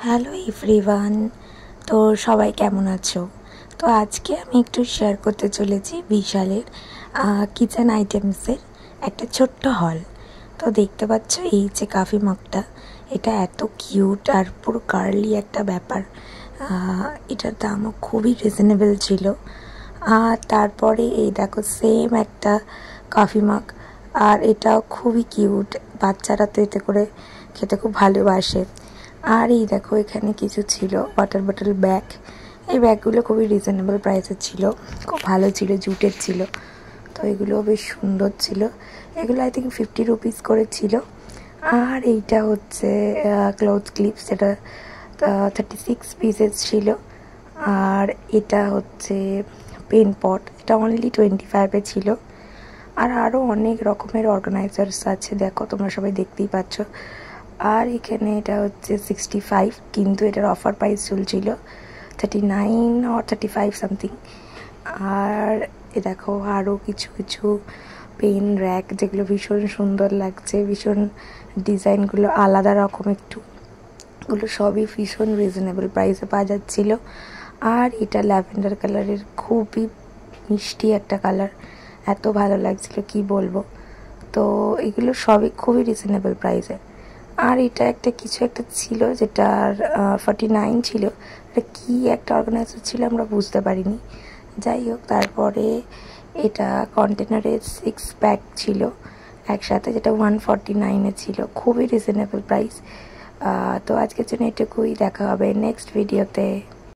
Hello everyone. তো সবাই কেমন আছো? তো আজকে আমি একটু শেয়ার করতে চলেছি বিশালের কিচেন আইটেমসের একটা ছোট্ট হল। তো দেখতে পাচ্ছ এই যে কফি মগটা, এটা এত কিউট আর পুরো কার্লি একটা ব্যাপার। এটার দামও খুবই রিজনেবল ছিল। আর তারপরে এই দেখো সেম একটা কফি মগ, আর এটাও খুবই কিউট। বাচ্চারা তো এতে করে খেতে খুব ভালোবাসে। আর এই দেখো এখানে কিছু ছিল ওয়াটার বটল ব্যাগ। এই ব্যাগগুলো খুবই রিজনেবল প্রাইসের ছিল, খুব ভালো ছিল, জুটের ছিল। তো এগুলো বেশ সুন্দর ছিল। এগুলো আই থিঙ্ক 50 রুপিস করে ছিল। আর এইটা হচ্ছে ক্লথ ক্লিপস, এটা 36 পিসেস ছিল। আর এটা হচ্ছে পেন পট, এটা অনলি 25-এ ছিল। আর আরও অনেক রকমের অর্গানাইজার্স আছে, দেখো তোমরা সবাই দেখতেই পাচ্ছ। আর এখানে এটা হচ্ছে 65, কিন্তু এটার অফার প্রাইস চলছিল 39 or 35 সামথিং। আর এ দেখো আরও কিছু কিছু পেন র্যাক, যেগুলো ভীষণ সুন্দর লাগছে, ভীষণ ডিজাইনগুলো আলাদা রকম একটু, এগুলো সবই ভীষণ রিজনেবল প্রাইসে পাওয়া যাচ্ছিলো। আর এটা ল্যাভেন্ডার কালারের, খুবই মিষ্টি একটা কালার, এত ভালো লাগছিল কি বলবো। তো এগুলো সবই খুবই রিজনেবল প্রাইসে। আর এটা একটা কিছু একটা ছিল যেটার 49 ছিল, এটা কী একটা অর্গানাইজার ছিল আমরা বুঝতে পারিনি। যাই হোক, তারপরে এটা কন্টেনারের 6 প্যাক ছিল একসাথে, যেটা 149-এ ছিল, খুবই রিজনেবল প্রাইস। তো আজকের জন্য এটুকুই, দেখা হবে নেক্সট ভিডিওতে।